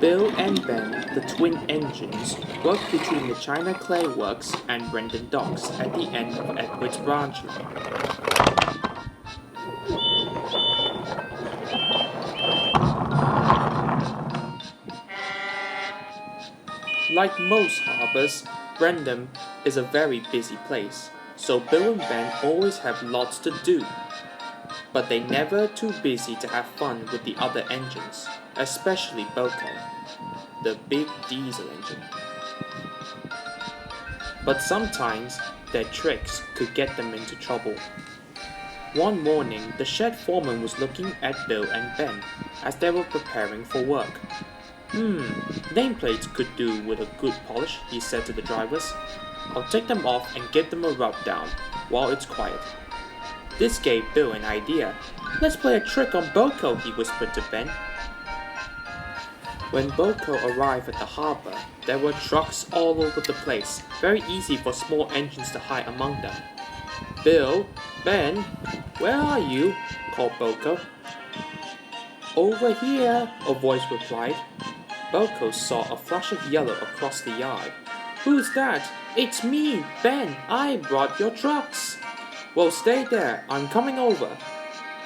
Bill and Ben, the twin engines, worked between the China Clay Works and Rendon Docks at the end of Edward's branch line. Like most harbors, Rendon is a very busy place, so Bill and Ben always have lots to do. But they never too busy to have fun with the other engines, especially Boco, the big diesel engine. But sometimes their tricks could get them into trouble. One morning, the shed foreman was looking at Bill and Ben as they were preparing for work. Nameplates could do with a good polish, he said to the drivers. I'll take them off and give them a rub down while it's quiet. This gave Bill an idea. Let's play a trick on Boco, he whispered to Ben. When Boco arrived at the harbor, there were trucks all over the place, very easy for small engines to hide among them. Bill, Ben, where are you? Called Boco. Over here, a voice replied. Boco saw a flash of yellow across the yard. Who's that? It's me, Ben. I brought your trucks. Well, stay there. I'm coming over.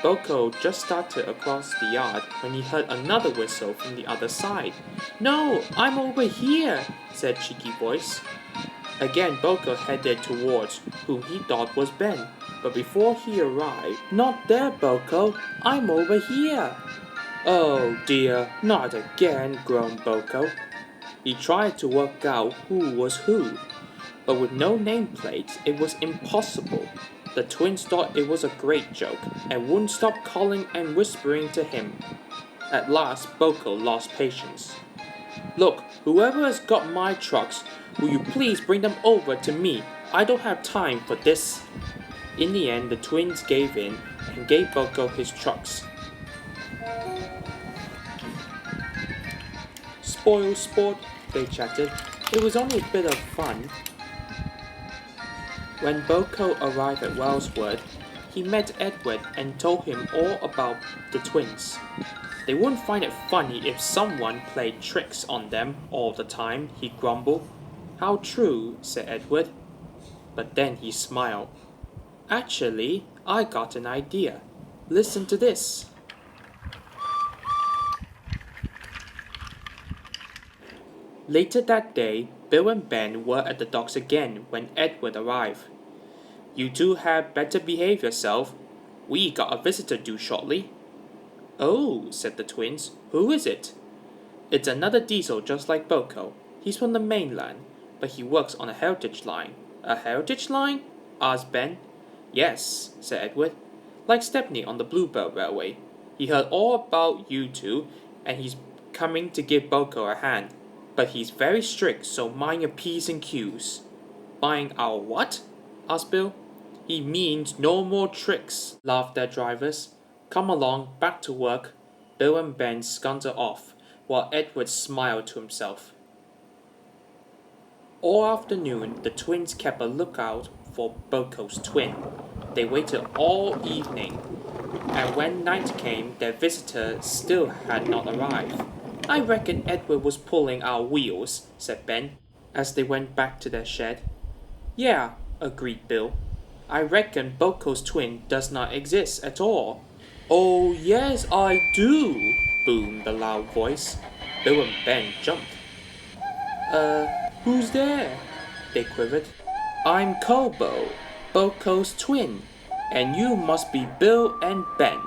Boco just started across the yard when he heard another whistle from the other side. No, I'm over here, said cheeky voice. Again, Boco headed towards whom he thought was Ben, but before he arrived, not there, Boco. I'm over here. Oh dear, not again, groaned Boco. He tried to work out who was who, but with no nameplate, it was impossible. The twins thought it was a great joke and wouldn't stop calling and whispering to him. At last, Boco lost patience. Look, whoever has got my trucks, will you please bring them over to me? I don't have time for this. In the end, the twins gave in and gave Boco his trucks. Spoil sport, they chatted. It was only a bit of fun. When Boco arrived at Wellswood, he met Edward and told him all about the twins. They wouldn't find it funny if someone played tricks on them all the time, he grumbled. How true, said Edward. But then he smiled. Actually, I got an idea. Listen to this. Later that day, Bill and Ben were at the docks again when Edward arrived. You two had better behave yourself. We got a visitor due shortly. Oh, said the twins. Who is it? It's another diesel just like Boco. He's from the mainland, but he works on a heritage line. A heritage line? Asked Ben. Yes, said Edward. Like Stepney on the Bluebird Railway. He heard all about you two, and he's coming to give Boco a hand. But he's very strict, so mind your P's and Q's. Mind our what? Asked Bill. He means no more tricks, laughed their drivers. Come along, back to work. Bill and Ben scunted off, while Edward smiled to himself. All afternoon, the twins kept a lookout for Boco's twin. They waited all evening, and when night came, their visitor still had not arrived. I reckon Edward was pulling our wheels, said Ben, as they went back to their shed. Yeah, agreed Bill. I reckon Boco's twin does not exist at all. Oh, yes, I do, boomed the loud voice. Bill and Ben jumped. Who's there? They quivered. I'm Kobo, Boco's twin, and you must be Bill and Ben.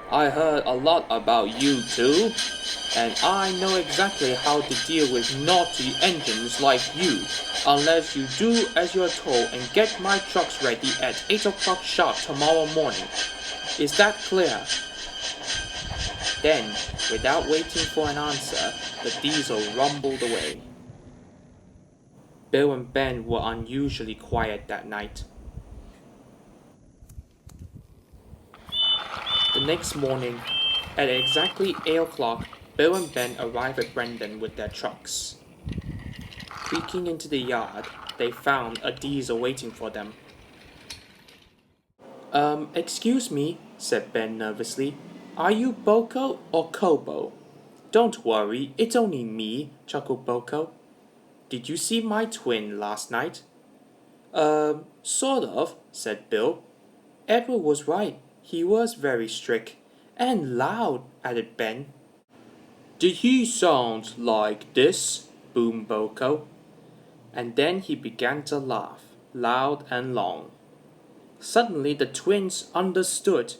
I heard a lot about you two, and I know exactly how to deal with naughty engines like you, unless you do as you're told and get my trucks ready at 8 o'clock sharp tomorrow morning. Is that clear? Then, without waiting for an answer, the diesel rumbled away. Bill and Ben were unusually quiet that night. The next morning, at exactly 8 o'clock, Bill and Ben arrived at Rendon with their trucks. Peeking into the yard, they found a diesel waiting for them. Excuse me, said Ben nervously. Are you Boco or Kobo? Don't worry, it's only me, chuckled Boco. Did you see my twin last night? Sort of, said Bill. Edward was right. He was very strict. And loud, added Ben. Did he sound like this? Boomed Boco. And then he began to laugh, loud and long. Suddenly the twins understood.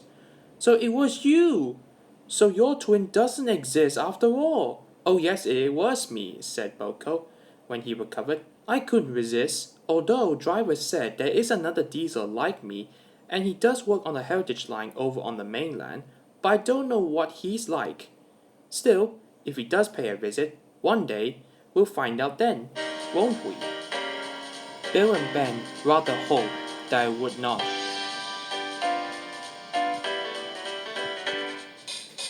So it was you! So your twin doesn't exist after all. Oh yes, it was me, said Boco, when he recovered. I couldn't resist, although driver said there is another diesel like me, and he does work on the heritage line over on the mainland, but I don't know what he's like. Still, if he does pay a visit, one day, we'll find out then, won't we? Bill and Ben rather hoped that it would not.